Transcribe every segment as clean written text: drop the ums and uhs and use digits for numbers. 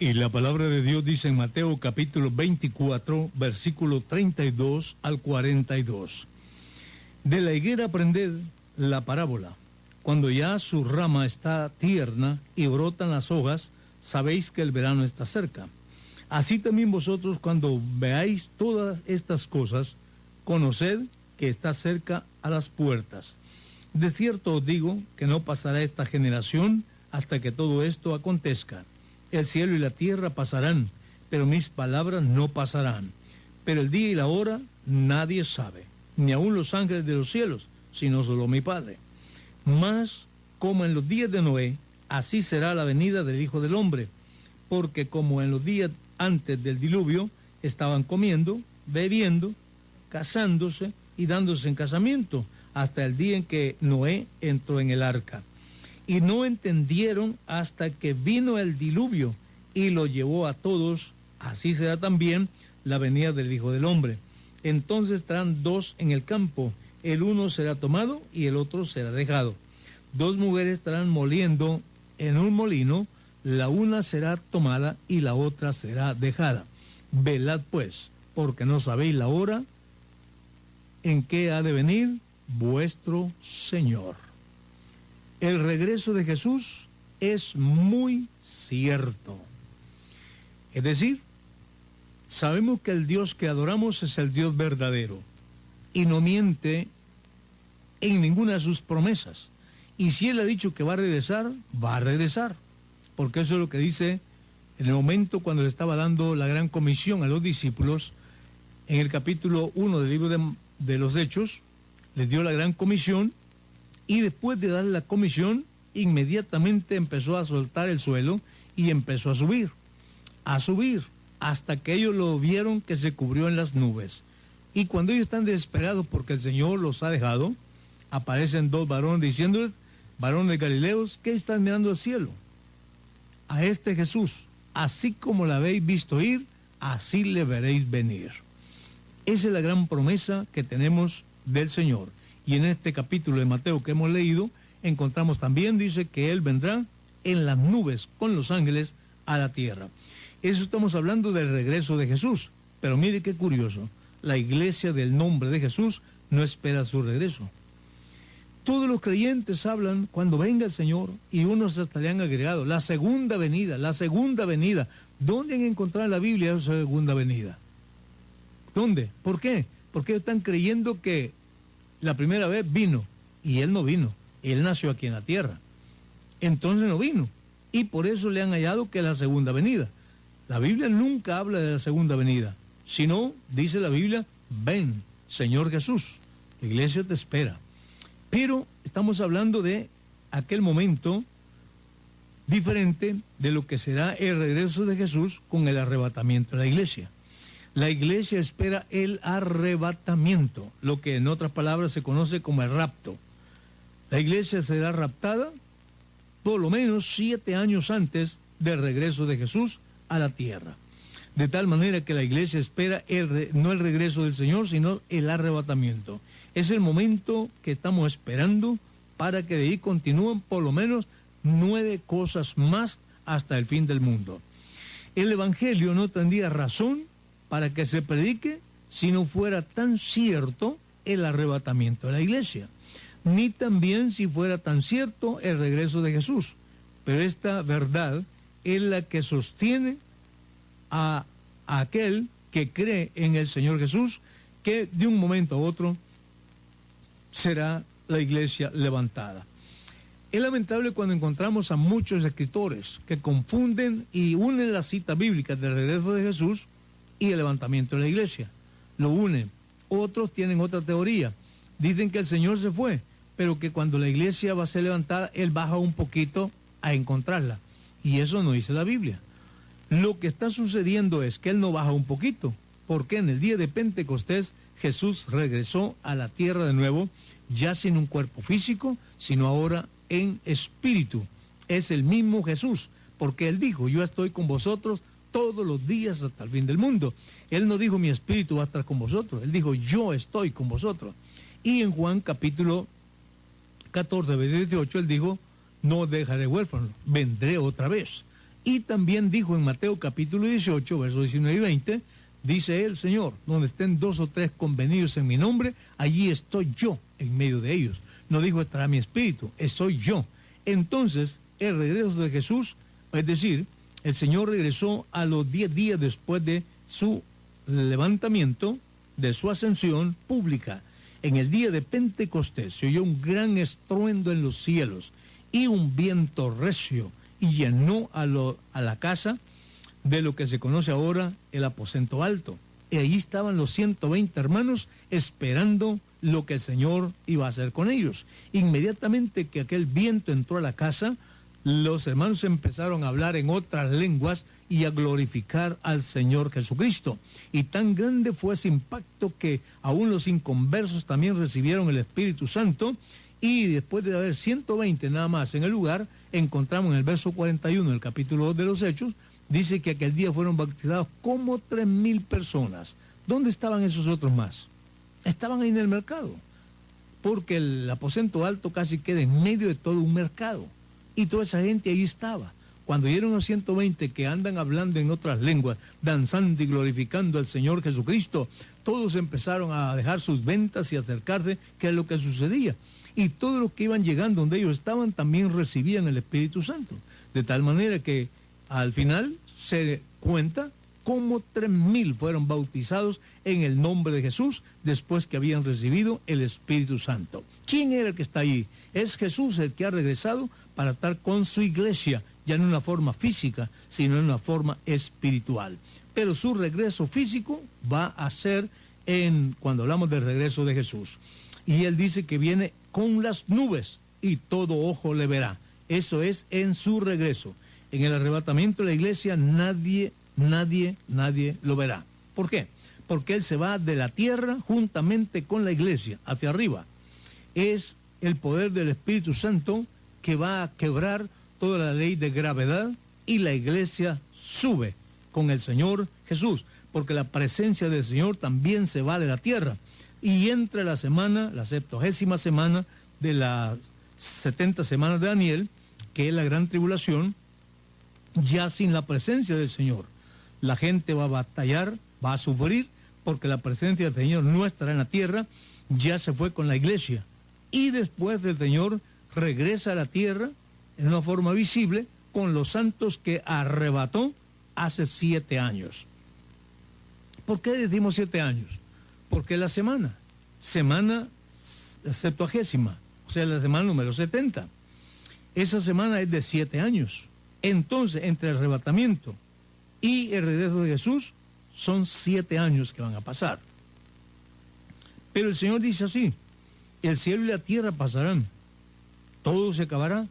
Y la palabra de Dios dice en Mateo capítulo 24, versículo 32 al 42. De la higuera aprended la parábola. Cuando ya su rama está tierna y brotan las hojas, sabéis que el verano está cerca. Así también vosotros, cuando veáis todas estas cosas, conoced que está cerca a las puertas. De cierto os digo que no pasará esta generación hasta que todo esto acontezca. El cielo y la tierra pasarán, pero mis palabras no pasarán. Pero el día y la hora nadie sabe, ni aun los ángeles de los cielos, sino solo mi Padre. Mas, como en los días de Noé, así será la venida del Hijo del Hombre, porque como en los días antes del diluvio, estaban comiendo, bebiendo, casándose y dándose en casamiento, hasta el día en que Noé entró en el arca. Y no entendieron hasta que vino el diluvio y lo llevó a todos. Así será también la venida del Hijo del Hombre. Entonces estarán dos en el campo, el uno será tomado y el otro será dejado. Dos mujeres estarán moliendo en un molino, la una será tomada y la otra será dejada. Velad pues, porque no sabéis la hora en que ha de venir vuestro Señor. El regreso de Jesús es muy cierto. Es decir, sabemos que el Dios que adoramos es el Dios verdadero y no miente en ninguna de sus promesas. Y si Él ha dicho que va a regresar, porque eso es lo que dice en el momento cuando le estaba dando la gran comisión a los discípulos, en el capítulo 1 del libro de los Hechos, les dio la gran comisión. Y después de darle la comisión, inmediatamente empezó a soltar el suelo y empezó a subir, hasta que ellos lo vieron que se cubrió en las nubes. Y cuando ellos están desesperados porque el Señor los ha dejado, aparecen dos varones diciéndoles, varones galileos, ¿qué están mirando al cielo? A este Jesús, así como la habéis visto ir, así le veréis venir. Esa es la gran promesa que tenemos del Señor. Y en este capítulo de Mateo que hemos leído, encontramos también, dice que Él vendrá en las nubes con los ángeles a la tierra. Eso estamos hablando del regreso de Jesús. Pero mire qué curioso, la iglesia del nombre de Jesús no espera su regreso. Todos los creyentes hablan cuando venga el Señor y unos hasta le han agregado la segunda venida, la segunda venida. ¿Dónde han encontrado en la Biblia esa segunda venida? ¿Dónde? ¿Por qué? Porque están creyendo que la primera vez vino, y Él no vino. Él nació aquí en la tierra. Entonces no vino. Y por eso le han hallado que es la segunda venida. La Biblia nunca habla de la segunda venida, sino, dice la Biblia, ven, Señor Jesús. La iglesia te espera. Pero estamos hablando de aquel momento diferente de lo que será el regreso de Jesús con el arrebatamiento de la iglesia. La iglesia espera el arrebatamiento, lo que en otras palabras se conoce como el rapto. La iglesia será raptada por lo menos 7 años antes del regreso de Jesús a la tierra. De tal manera que la iglesia espera no el regreso del Señor, sino el arrebatamiento. Es el momento que estamos esperando para que de ahí continúen por lo menos 9 cosas más hasta el fin del mundo. El Evangelio no tendría razón para que se predique si no fuera tan cierto el arrebatamiento de la iglesia, ni también si fuera tan cierto el regreso de Jesús. Pero esta verdad es la que sostiene a aquel que cree en el Señor Jesús, que de un momento a otro será la iglesia levantada. Es lamentable cuando encontramos a muchos escritores que confunden y unen las citas bíblicas del regreso de Jesús y el levantamiento de la iglesia. Lo unen. Otros tienen otra teoría. Dicen que el Señor se fue, pero que cuando la iglesia va a ser levantada, Él baja un poquito a encontrarla. Y eso no dice la Biblia. Lo que está sucediendo es que Él no baja un poquito, porque en el día de Pentecostés Jesús regresó a la tierra de nuevo, ya sin un cuerpo físico, sino ahora en espíritu. Es el mismo Jesús, porque Él dijo, yo estoy con vosotros todos los días hasta el fin del mundo. Él no dijo mi espíritu va a estar con vosotros, Él dijo yo estoy con vosotros. Y en Juan capítulo 14, versículo 18, Él dijo, no dejaré huérfanos, vendré otra vez. Y también dijo en Mateo capítulo 18, versos 19 y 20, dice el Señor, donde estén 2 o 3 convenidos en mi nombre, allí estoy yo en medio de ellos. No dijo estará mi espíritu, soy yo. Entonces, el regreso de Jesús, es decir, el Señor regresó a los 10 días después de su levantamiento, de su ascensión pública. En el día de Pentecostés se oyó un gran estruendo en los cielos y un viento recio y llenó a la casa de lo que se conoce ahora el aposento alto. Y allí estaban los 120 hermanos esperando lo que el Señor iba a hacer con ellos. Inmediatamente que aquel viento entró a la casa, los hermanos empezaron a hablar en otras lenguas y a glorificar al Señor Jesucristo. Y tan grande fue ese impacto que aún los inconversos también recibieron el Espíritu Santo. Y después de haber 120 nada más en el lugar, encontramos en el verso 41 del capítulo 2 de los Hechos, dice que aquel día fueron bautizados como 3,000 personas. ¿Dónde estaban esos otros más? Estaban ahí en el mercado, porque el aposento alto casi queda en medio de todo un mercado. Y toda esa gente ahí estaba. Cuando vieron los 120 que andan hablando en otras lenguas, danzando y glorificando al Señor Jesucristo, todos empezaron a dejar sus ventas y acercarse, que es lo que sucedía. Y todos los que iban llegando donde ellos estaban también recibían el Espíritu Santo. De tal manera que al final se cuenta cómo 3,000 fueron bautizados en el nombre de Jesús después que habían recibido el Espíritu Santo. ¿Quién era el que está allí? Es Jesús el que ha regresado para estar con su iglesia, ya no en una forma física, sino en una forma espiritual. Pero su regreso físico va a ser cuando hablamos del regreso de Jesús. Y él dice que viene con las nubes y todo ojo le verá. Eso es en su regreso. En el arrebatamiento de la iglesia nadie lo verá. ¿Por qué? Porque él se va de la tierra juntamente con la iglesia hacia arriba. Es el poder del Espíritu Santo que va a quebrar toda la ley de gravedad y la iglesia sube con el Señor Jesús, porque la presencia del Señor también se va de la tierra. Y entre la semana, la 70ª semana de las 70 semanas de Daniel, que es la gran tribulación, ya sin la presencia del Señor, la gente va a batallar, va a sufrir, porque la presencia del Señor no estará en la tierra, ya se fue con la iglesia. Y después del Señor regresa a la tierra en una forma visible con los santos que arrebató hace 7 años. ¿Por qué decimos 7 años? Porque la semana 70ª, o sea, la semana número 70. Esa semana es de 7 años. Entonces, entre el arrebatamiento y el regreso de Jesús, son 7 años que van a pasar. Pero el Señor dice así: el cielo y la tierra pasarán, todo se acabará,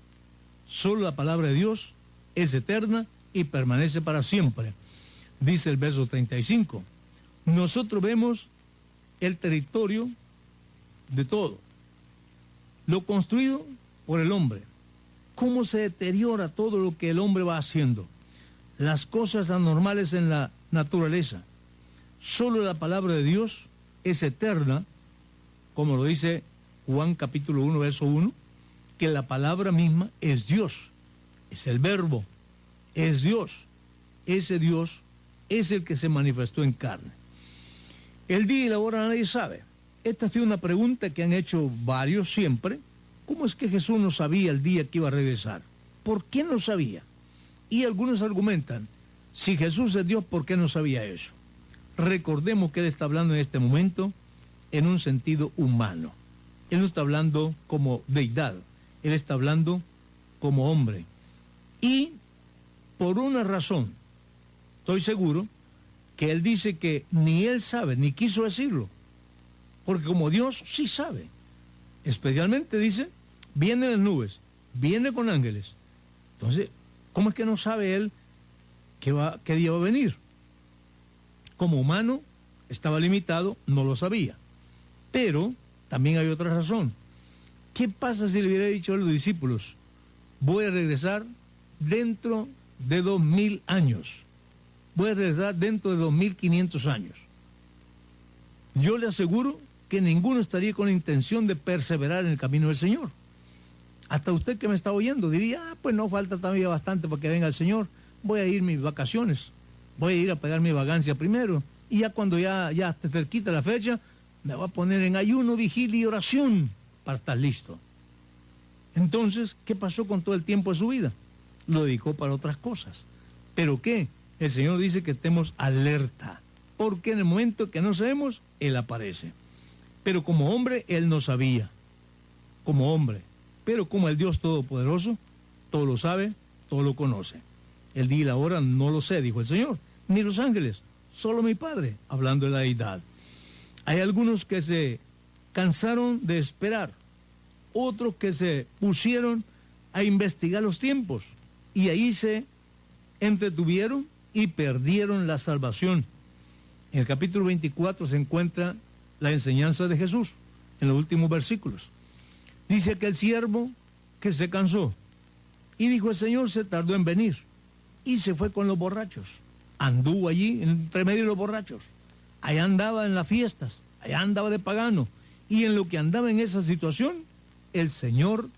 solo la palabra de Dios es eterna y permanece para siempre. Dice el verso 35. Nosotros vemos el territorio de todo, lo construido por el hombre, cómo se deteriora todo lo que el hombre va haciendo, las cosas anormales en la naturaleza. Solo la palabra de Dios es eterna, como lo dice Juan capítulo 1, verso 1, que la palabra misma es Dios, es el verbo, es Dios. Ese Dios es el que se manifestó en carne. El día y la hora nadie sabe. Esta ha sido una pregunta que han hecho varios siempre. ¿Cómo es que Jesús no sabía el día que iba a regresar? ¿Por qué no sabía? Y algunos argumentan, si Jesús es Dios, ¿por qué no sabía eso? Recordemos que Él está hablando en este momento en un sentido humano. Él no está hablando como deidad, Él está hablando como hombre. Y por una razón, estoy seguro, que Él dice que ni Él sabe, ni quiso decirlo, porque como Dios sí sabe. Especialmente dice, viene en las nubes, viene con ángeles. Entonces, ¿cómo es que no sabe Él qué día va a venir? Como humano, estaba limitado, no lo sabía. Pero también hay otra razón. ¿Qué pasa si le hubiera dicho a los discípulos, voy a regresar dentro de 2000 años? Voy a regresar dentro de 2500 años. Yo le aseguro que ninguno estaría con la intención de perseverar en el camino del Señor. Hasta usted que me está oyendo diría, pues no falta todavía bastante para que venga el Señor. voy a ir mis vacaciones, voy a ir a pagar mi vagancia primero, y ya cuando ya esté cerquita la fecha, me voy a poner en ayuno, vigilia y oración para estar listo. Entonces, ¿qué pasó con todo el tiempo de su vida? Lo dedicó para otras cosas. ¿Pero qué? El Señor dice que estemos alerta, porque en el momento que no sabemos, Él aparece. Pero como hombre, Él no sabía, como hombre. Pero como el Dios Todopoderoso, todo lo sabe, todo lo conoce. El día y la hora no lo sé, dijo el Señor, ni los ángeles, solo mi Padre, hablando de la deidad. Hay algunos que se cansaron de esperar, otros que se pusieron a investigar los tiempos y ahí se entretuvieron y perdieron la salvación. En el capítulo 24 se encuentra la enseñanza de Jesús, en los últimos versículos. Dice que el siervo que se cansó y dijo el Señor se tardó en venir y se fue con los borrachos. Anduvo allí entre medio de los borrachos. Allá andaba en las fiestas, allá andaba de pagano. Y en lo que andaba en esa situación, el Señor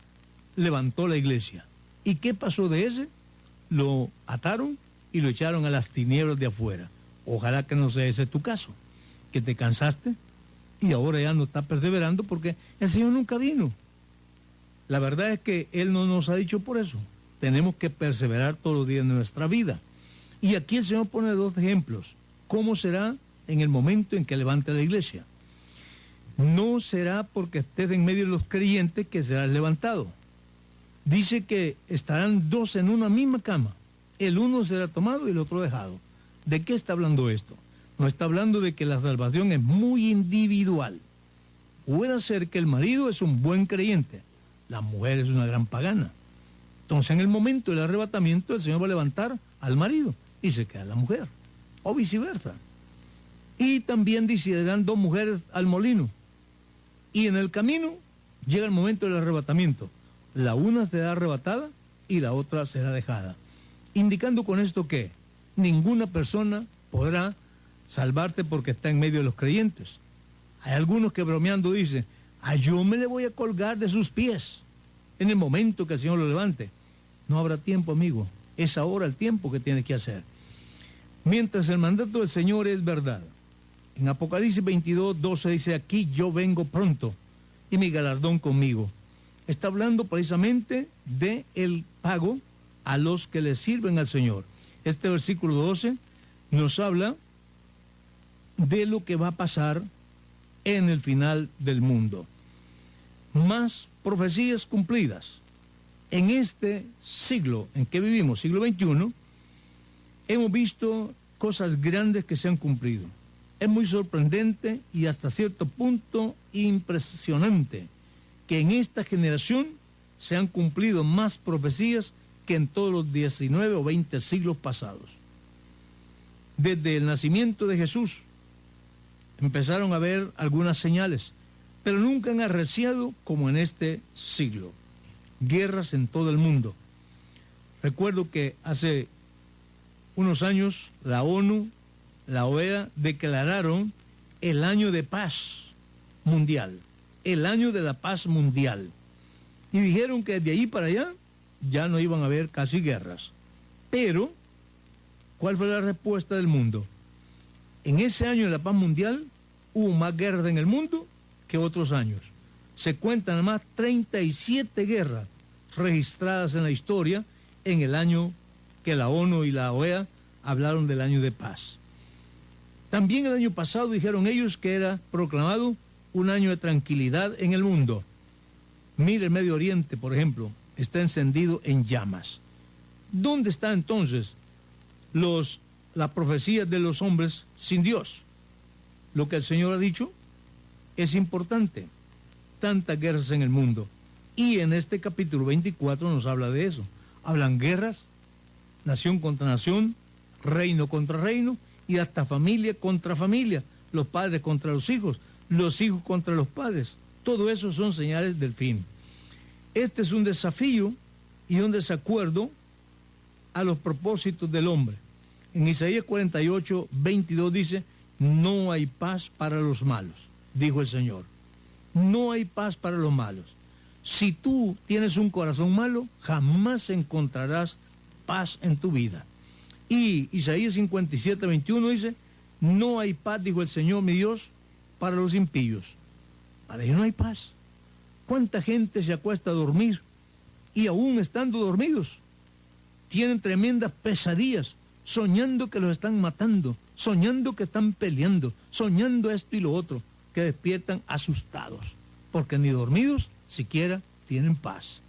levantó la iglesia. ¿Y qué pasó de ese? Lo ataron y lo echaron a las tinieblas de afuera. Ojalá que no sea ese tu caso, que te cansaste y ahora ya no estás perseverando porque el Señor nunca vino. La verdad es que Él no nos ha dicho por eso. Tenemos que perseverar todos los días de nuestra vida. Y aquí el Señor pone dos ejemplos. ¿Cómo será en el momento en que levante la iglesia? No será porque estés en medio de los creyentes que serás levantado. Dice que estarán dos en una misma cama. El uno será tomado y el otro dejado. ¿De qué está hablando esto? No está hablando de que la salvación es muy individual. Puede ser que el marido es un buen creyente, la mujer es una gran pagana. Entonces en el momento del arrebatamiento el Señor va a levantar al marido y se queda la mujer, o viceversa. Y también dice, serán dos mujeres al molino. Y en el camino llega el momento del arrebatamiento. La una será arrebatada y la otra será dejada. Indicando con esto que ninguna persona podrá salvarte porque está en medio de los creyentes. Hay algunos que bromeando dicen, yo me le voy a colgar de sus pies en el momento que el Señor lo levante. No habrá tiempo, amigo. Es ahora el tiempo que tienes que hacer. Mientras el mandato del Señor es verdad. En Apocalipsis 22, 12 dice, aquí yo vengo pronto y mi galardón conmigo. Está hablando precisamente de el pago a los que le sirven al Señor. Este versículo 12 nos habla de lo que va a pasar en el final del mundo. Más profecías cumplidas. En este siglo en que vivimos, siglo XXI, hemos visto cosas grandes que se han cumplido. Es muy sorprendente y hasta cierto punto impresionante que en esta generación se han cumplido más profecías que en todos los 19 o 20 siglos pasados. Desde el nacimiento de Jesús empezaron a ver algunas señales, pero nunca han arreciado como en este siglo. Guerras en todo el mundo. Recuerdo que hace unos años la ONU, la OEA, declararon el año de paz mundial, el año de la paz mundial. Y dijeron que de ahí para allá ya no iban a haber casi guerras. Pero, ¿cuál fue la respuesta del mundo? En ese año de la paz mundial hubo más guerras en el mundo que otros años. Se cuentan además 37 guerras registradas en la historia en el año que la ONU y la OEA hablaron del año de paz. También el año pasado dijeron ellos que era proclamado un año de tranquilidad en el mundo. Mire, el Medio Oriente, por ejemplo, está encendido en llamas. ¿Dónde está entonces las profecías de los hombres sin Dios? Lo que el Señor ha dicho es importante. Tantas guerras en el mundo. Y en este capítulo 24 nos habla de eso. Hablan guerras, nación contra nación, reino contra reino y hasta familia contra familia, los padres contra los hijos contra los padres. Todo eso son señales del fin. Este es un desafío y un desacuerdo a los propósitos del hombre. En Isaías 48, 22 dice, no hay paz para los malos, dijo el Señor. No hay paz para los malos. Si tú tienes un corazón malo, jamás encontrarás paz en tu vida. Y Isaías 57, 21 dice, no hay paz, dijo el Señor mi Dios, para los impíos. Para ellos no hay paz. ¿Cuánta gente se acuesta a dormir y aún estando dormidos tienen tremendas pesadillas, soñando que los están matando, soñando que están peleando, soñando esto y lo otro, que despiertan asustados, porque ni dormidos siquiera tienen paz?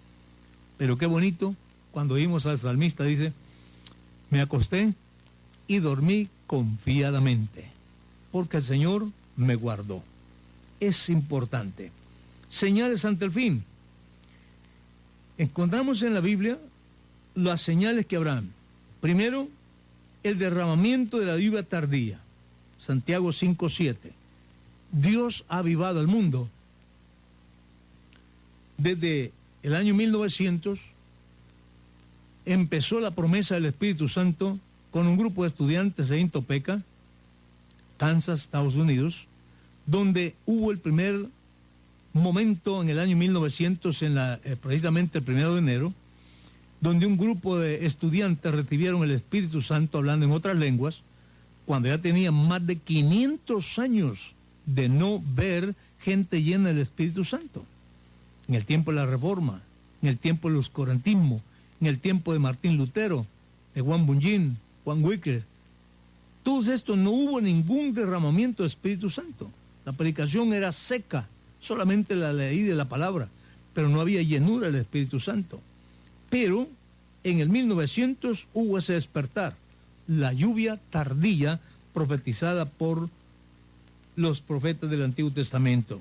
Pero qué bonito cuando oímos al salmista, dice, me acosté y dormí confiadamente, porque el Señor me guardó. Es importante. Señales ante el fin. Encontramos en la Biblia las señales que habrán. Primero, el derramamiento de la lluvia tardía. Santiago 5:7. Dios ha avivado al mundo. Desde el año 1900 empezó la promesa del Espíritu Santo con un grupo de estudiantes en Topeka, Kansas, Estados Unidos, donde hubo el primer momento en el año 1900, precisamente el 1 de enero, donde un grupo de estudiantes recibieron el Espíritu Santo hablando en otras lenguas, cuando ya tenían más de 500 años de no ver gente llena del Espíritu Santo. En el tiempo de la Reforma, en el tiempo del oscurantismo, en el tiempo de Martín Lutero, de Juan Bunyan, Juan Wycliffe. Todos estos no hubo ningún derramamiento de Espíritu Santo. La predicación era seca, solamente la leí de la palabra, pero no había llenura del Espíritu Santo. Pero en el 1900 hubo ese despertar, la lluvia tardía profetizada por los profetas del Antiguo Testamento.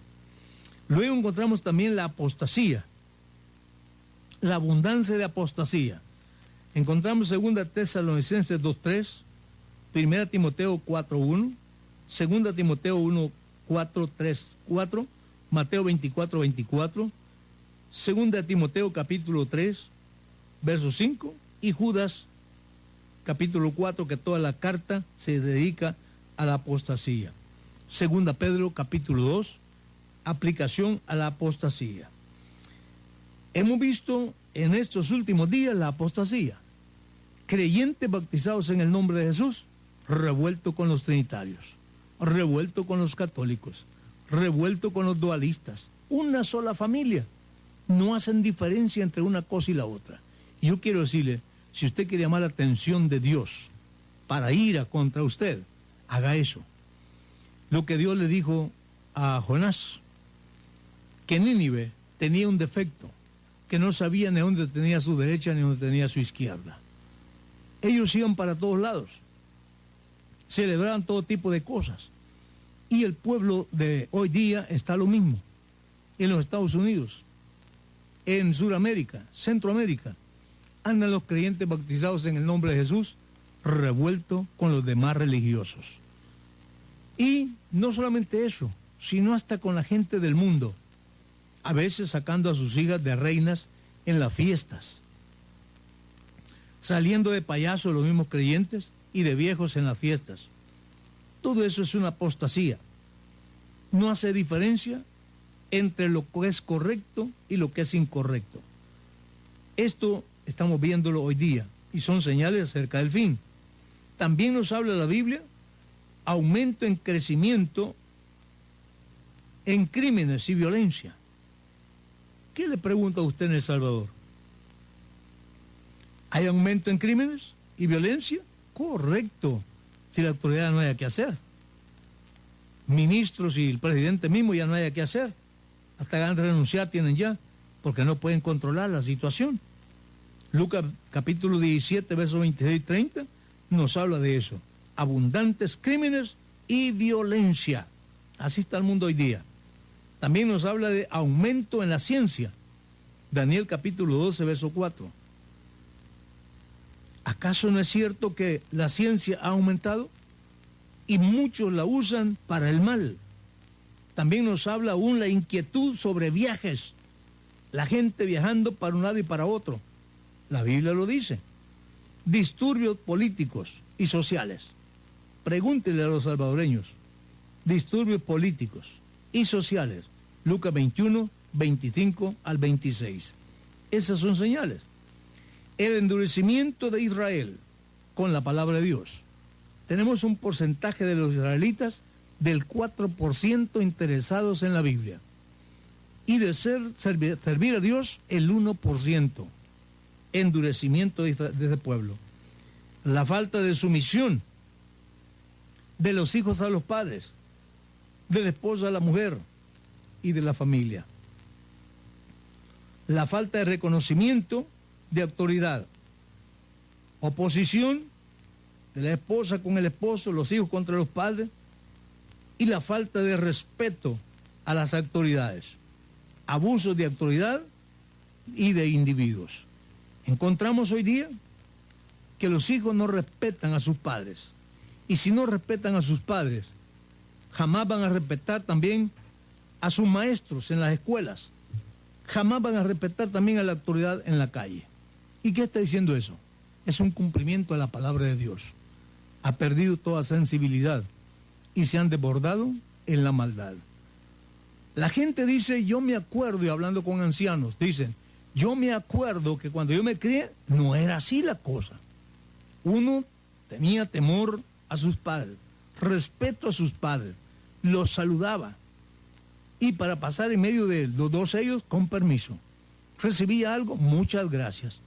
Luego encontramos también la apostasía, la abundancia de apostasía. Encontramos 2 Tesalonicenses 2:3, 1 Timoteo 4:1, 2 Timoteo 1:4-3-4, Mateo 24:24, 2 Timoteo capítulo 3, verso 5, y Judas capítulo 4, que toda la carta se dedica a la apostasía. 2 Pedro capítulo 2, aplicación a la apostasía. Hemos visto en estos últimos días la apostasía. Creyentes bautizados en el nombre de Jesús, revuelto con los trinitarios, revuelto con los católicos, revuelto con los dualistas. Una sola familia. No hacen diferencia entre una cosa y la otra. Y yo quiero decirle, si usted quiere llamar la atención de Dios para ira contra usted, haga eso. Lo que Dios le dijo a Jonás, que Nínive tenía un defecto, que no sabía ni dónde tenía su derecha ni dónde tenía su izquierda. Ellos iban para todos lados, celebraban todo tipo de cosas. Y el pueblo de hoy día está lo mismo, en los Estados Unidos, en Sudamérica, Centroamérica. Andan los creyentes bautizados en el nombre de Jesús, revueltos con los demás religiosos. Y no solamente eso, sino hasta con la gente del mundo, a veces sacando a sus hijas de reinas en las fiestas, saliendo de payasos los mismos creyentes y de viejos en las fiestas. Todo eso es una apostasía. No hace diferencia entre lo que es correcto y lo que es incorrecto. Esto estamos viéndolo hoy día y son señales acerca del fin. También nos habla la Biblia, aumento en crecimiento en crímenes y violencia. ¿Qué le pregunta a usted en El Salvador? ¿Hay aumento en crímenes y violencia? Correcto, si la autoridad no haya que hacer. Ministros y el presidente mismo ya no haya que hacer. Hasta ganas de renunciar tienen ya, porque no pueden controlar la situación. Lucas capítulo 17, versos 26 y 30, nos habla de eso. Abundantes crímenes y violencia. Así está el mundo hoy día. También nos habla de aumento en la ciencia. Daniel capítulo 12, verso 4. ¿Acaso no es cierto que la ciencia ha aumentado? Y muchos la usan para el mal. También nos habla aún la inquietud sobre viajes. La gente viajando para un lado y para otro. La Biblia lo dice. Disturbios políticos y sociales. Pregúntele a los salvadoreños. Disturbios políticos y sociales. Lucas 21, 25 al 26. Esas son señales. El endurecimiento de Israel. con la palabra de Dios. Tenemos un porcentaje de los israelitas del 4% interesados en la Biblia. Y de servir a Dios, el 1%. Endurecimiento de ese pueblo. La falta de sumisión de los hijos a los padres, de la esposa a la mujer y de la familia. La falta de reconocimiento de autoridad. Oposición de la esposa con el esposo, los hijos contra los padres, y la falta de respeto a las autoridades. Abusos de autoridad y de individuos. Encontramos hoy día que los hijos no respetan a sus padres. Y si no respetan a sus padres, jamás van a respetar también a sus maestros en las escuelas. Jamás van a respetar también a la autoridad en la calle. ¿Y qué está diciendo eso? Es un cumplimiento a la palabra de Dios. Ha perdido toda sensibilidad y se han desbordado en la maldad. La gente dice, yo me acuerdo, y hablando con ancianos, dicen, yo me acuerdo que cuando yo me crié, no era así la cosa. Uno tenía temor a sus padres, respeto a sus padres, los saludaba. Y para pasar en medio de los dos ellos, con permiso. Recibía algo, muchas gracias.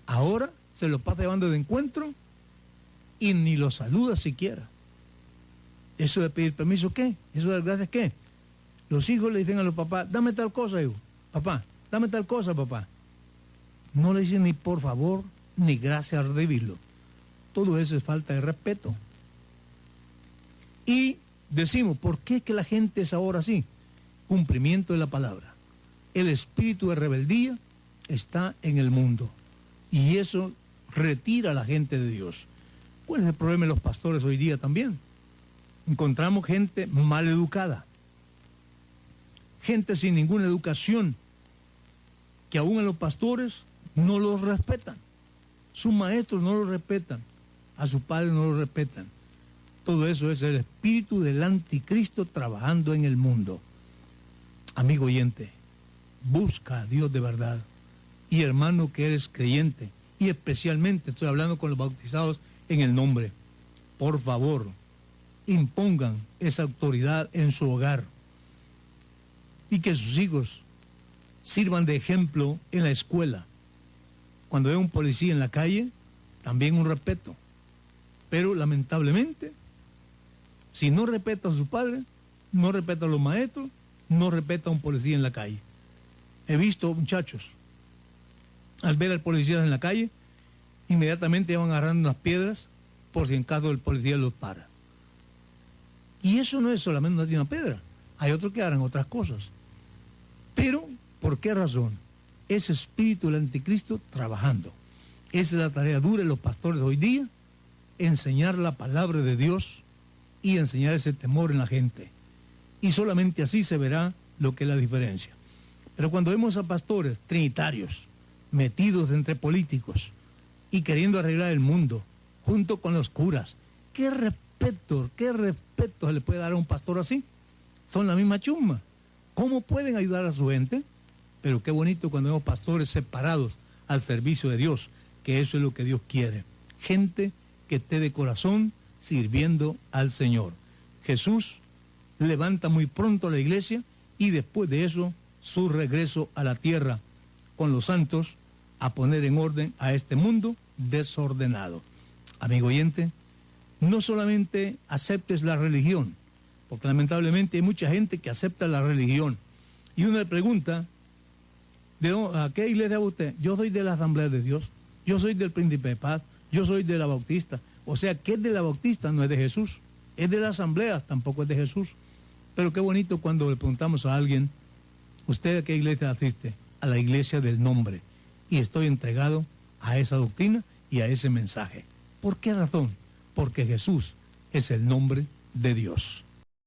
Ahora se lo pasa llevando de encuentro y ni lo saluda siquiera. ¿Eso de pedir permiso qué? ¿Eso de dar gracias qué? Los hijos le dicen a los papás, dame tal cosa, hijo. Papá, dame tal cosa, papá. No le dicen ni por favor, ni gracias al recibirlo. Todo eso es falta de respeto. Y decimos, ¿por qué es que la gente es ahora así? Cumplimiento de la palabra. El espíritu de rebeldía está en el mundo. Y eso retira a la gente de Dios. ¿Cuál es el problema de los pastores hoy día también? Encontramos gente mal educada. Gente sin ninguna educación, que aún a los pastores no los respetan. Sus maestros no los respetan. A sus padres no los respetan. Todo eso es el espíritu del anticristo trabajando en el mundo. Amigo oyente, busca a Dios de verdad. Y hermano que eres creyente, y especialmente estoy hablando con los bautizados en el nombre, por favor, impongan esa autoridad en su hogar. Y que sus hijos sirvan de ejemplo en la escuela. Cuando ve un policía en la calle, también un respeto. Pero lamentablemente, si no respeta a sus padres, no respeta a los maestros, no respeta a un policía en la calle. He visto muchachos, al ver al policía en la calle, inmediatamente van agarrando unas piedras por si en caso el policía los para. Y eso no es solamente una piedra, hay otros que harán otras cosas. Pero, ¿por qué razón? Ese espíritu del anticristo trabajando. Esa es la tarea dura de los pastores hoy día, enseñar la palabra de Dios y enseñar ese temor en la gente. Y solamente así se verá lo que es la diferencia. Pero cuando vemos a pastores trinitarios, metidos entre políticos y queriendo arreglar el mundo, junto con los curas, ¿qué respeto se le puede dar a un pastor así? Son la misma chusma. ¿Cómo pueden ayudar a su gente? Pero qué bonito cuando vemos pastores separados al servicio de Dios, que eso es lo que Dios quiere. Gente que esté de corazón sirviendo al Señor. Jesús levanta muy pronto a la iglesia y después de eso su regreso a la tierra con los santos a poner en orden a este mundo desordenado. Amigo oyente, no solamente aceptes la religión, porque lamentablemente hay mucha gente que acepta la religión. Y uno le pregunta, ¿a qué iglesia va usted? Yo soy de la Asamblea de Dios, yo soy del Príncipe de Paz, yo soy de la Bautista. O sea, ¿qué es de la Bautista? No es de Jesús. Es de la Asamblea, tampoco es de Jesús. Pero qué bonito cuando le preguntamos a alguien, ¿usted a qué iglesia asiste? A la iglesia del nombre. Y estoy entregado a esa doctrina y a ese mensaje. ¿Por qué razón? Porque Jesús es el nombre de Dios.